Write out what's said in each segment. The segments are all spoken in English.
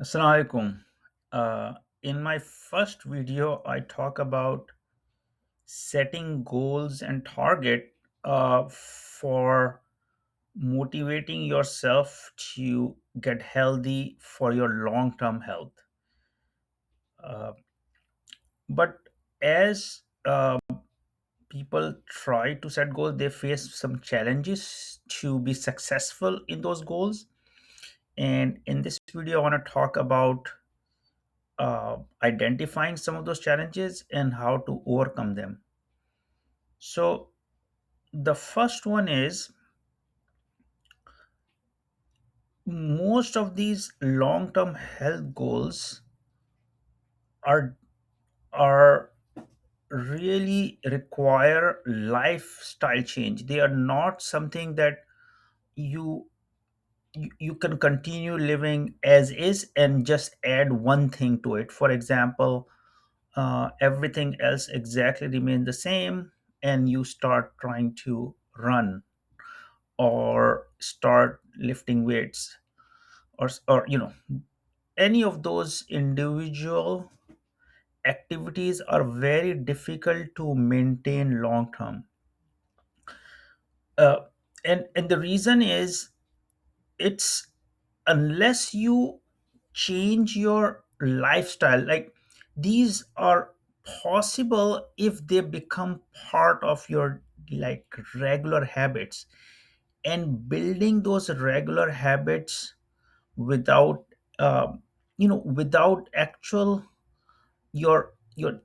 Assalamu alaikum. In my first video, I talk about setting goals and target for motivating yourself to get healthy for your long-term health. Uh, but as people try to set goals, they face some challenges to be successful in those goals. And in this video, I want to talk about identifying some of those challenges and how to overcome them. So, the first one is most of these long term health goals are, are really require lifestyle change. They are not something that you you can continue living as is and just add one thing to it. For example, everything else exactly remain the same and you start trying to run or start lifting weights or any of those individual activities are very difficult to maintain long term. uh, and the reason is it's unless you change your lifestyle, like these are possible if they become part of your like regular habits, and building those regular habits without without actual your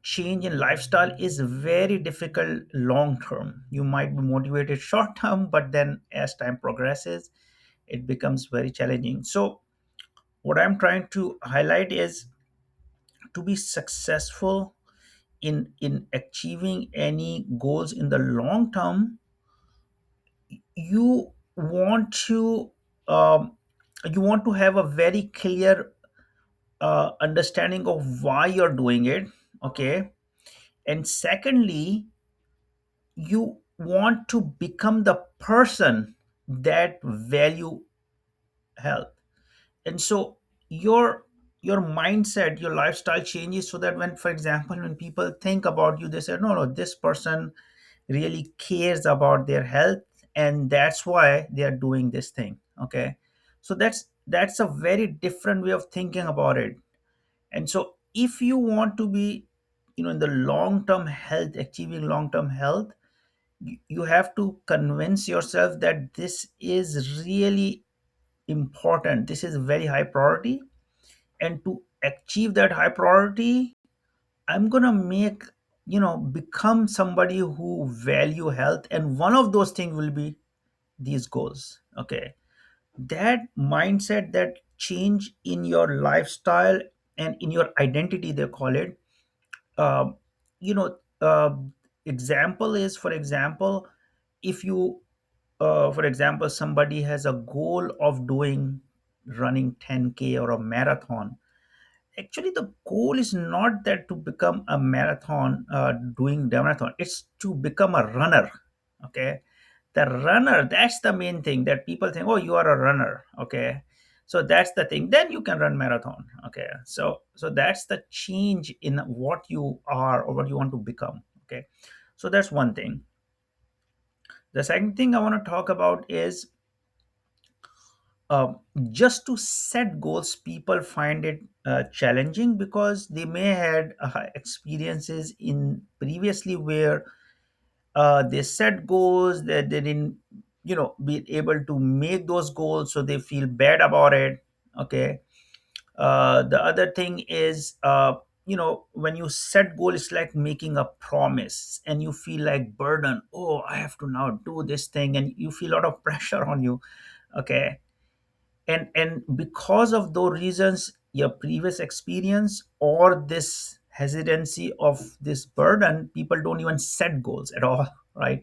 change in lifestyle is very difficult long term. You might be motivated short term, but then as time progresses it becomes very challenging. So what I'm trying to highlight is to be successful in achieving any goals in the long term, you want to um, you want to have a very clear understanding of why you're doing it. Okay. And secondly, you want to become the person that value health. And so your your mindset, your lifestyle changes so that when, for example, when people think about you, they say, no, this person really cares about their health, and that's why they are doing this thing. Okay. So that's a very different way of thinking about it. And so if you want to be, in the long term health, achieving long term health, you have to convince yourself that this is really important, this is very high priority. And to achieve that high priority, I'm gonna make, become somebody who value health, and one of those things will be these goals. Okay. That mindset, that change in your lifestyle and in your identity, they call it. um, you know example is, for example, if you for example, somebody has a goal of doing running 10K or a marathon. Actually, the goal is not that to become a marathon, doing the marathon, it's to become a runner. Okay. The runner, that's the main thing, that people think, oh, you are a runner. Okay. So that's the thing, then you can run marathon. Okay. So that's the change in what you are or what you want to become. Okay. So that's one thing. The second thing I want to talk about is, uh, just to set goals, people find it challenging because they may had experiences in previously where they set goals that they didn't, be able to make those goals, so they feel bad about it. Okay. The other thing is, when you set goal, it's like making a promise and you feel like burden. Oh, I have to now do this thing, and you feel a lot of pressure on you. Okay. And because of those reasons, your previous experience or this hesitancy of this burden, people don't even set goals at all. Right.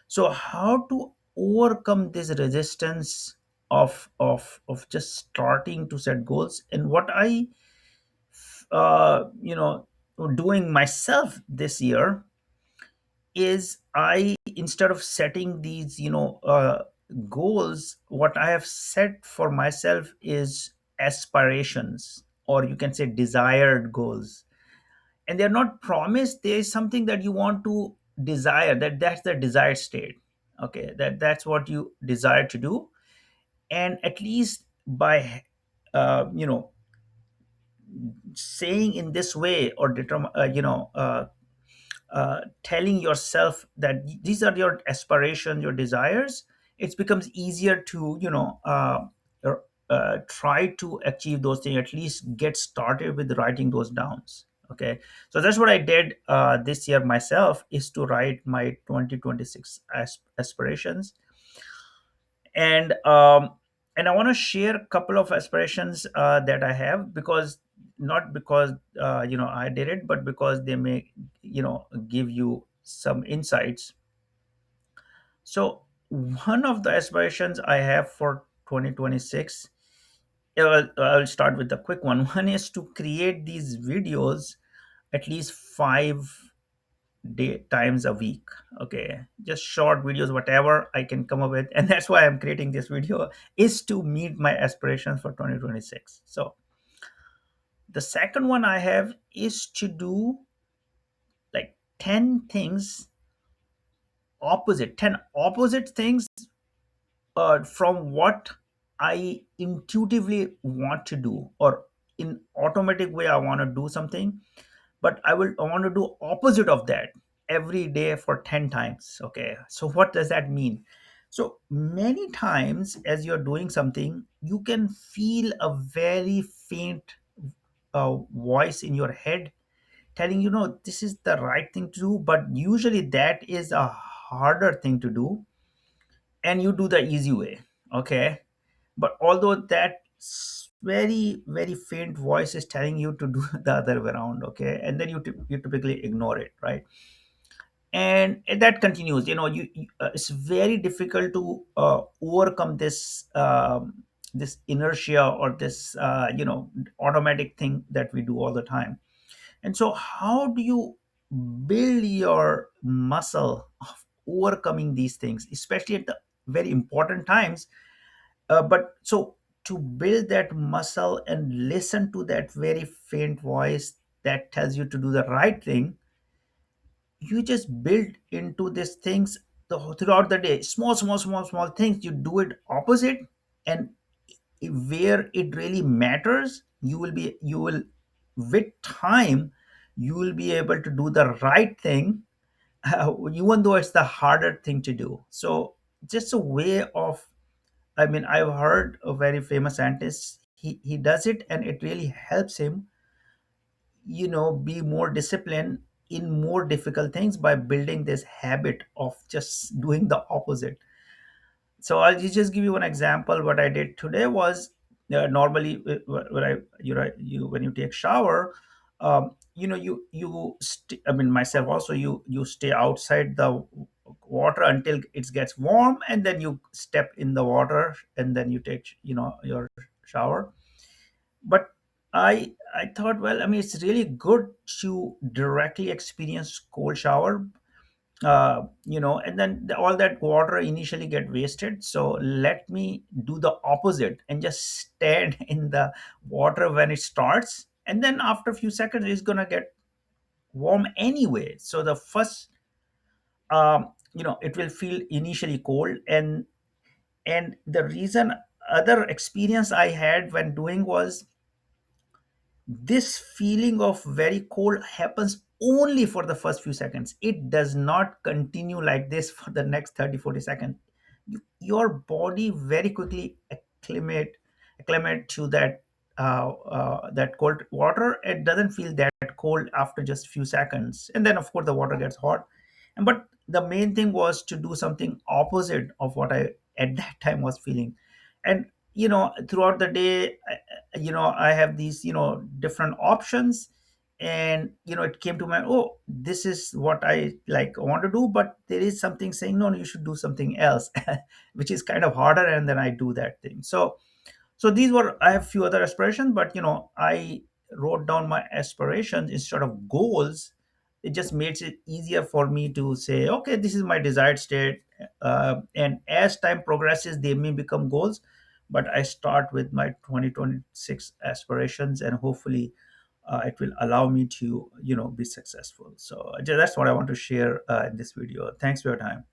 So how to overcome this resistance of just starting to set goals, and what I doing myself this year is, I, instead of setting these goals, what I have set for myself is aspirations. or you can say desired goals. And they're not promised, there is something that you want to desire, that's the desired state. Okay, that's what you desire to do. And at least by you know saying in this way, or telling yourself that these are your aspirations, your desires, it becomes easier to try to achieve those things, at least get started with writing those downs. Okay, so that's what I did this year myself, is to write my 2026 aspirations. And I want to share a couple of aspirations that I have, because not because I did it, but because they may give you some insights. So one of the aspirations I have for 2026, I'll start with the quick one. One is to create these videos at least 5 times a week. Okay, just short videos, whatever I can come up with. And that's why I'm creating this video, is to meet my aspirations for 2026. So the second one I have is to do like 10 opposite things from what I intuitively want to do, or in automatic way I want to do something, but I want to do opposite of that every day for 10 times. Okay, so what does that mean? So many times as you're doing something, you can feel a very faint voice in your head telling you, no, this is the right thing to do, but usually that is a harder thing to do, and you do the easy way. Okay, but although that very very faint voice is telling you to do the other way around, okay, and then you typically ignore it, right? And that continues, it's very difficult to overcome this inertia, or this automatic thing that we do all the time. And so how do you build your muscle of overcoming these things, especially at the very important times? But so to build that muscle and listen to that very faint voice that tells you to do the right thing, you just build into these things throughout the day, small things, you do it opposite. And where it really matters, you will with time, you will be able to do the right thing, even though it's the harder thing to do. So just a way of, I mean, I've heard a very famous scientist, he does it, and it really helps him, be more disciplined in more difficult things by building this habit of just doing the opposite. So I'll just give you one example. What I did today was, normally when when you take shower, I mean, myself also, you stay outside the water until it gets warm, and then you step in the water, and then you take your shower. But I thought, well, I mean, it's really good to directly experience cold shower, and then all that water initially get wasted. So let me do the opposite and just stand in the water when it starts, and then after a few seconds it's gonna get warm anyway. So the first, it will feel initially cold. And the reason, other experience I had when doing was, this feeling of very cold happens only for the first few seconds. It does not continue like this for the next 30-40 seconds. Your body very quickly acclimate to that cold water. It doesn't feel that cold after just a few seconds, and then of course the water gets hot. And but the main thing was to do something opposite of what I at that time was feeling. And throughout the day, I have these different options. And it came to my, oh, this is what I like want to do, but there is something saying, no, you should do something else, which is kind of harder, and then I do that thing. So these were, I have few other aspirations, but I wrote down my aspirations instead of goals. It just makes it easier for me to say, okay, this is my desired state. And as time progresses, they may become goals, but I start with my 2026 aspirations, and hopefully it will allow me to be successful. So that's what I want to share in this video. Thanks for your time.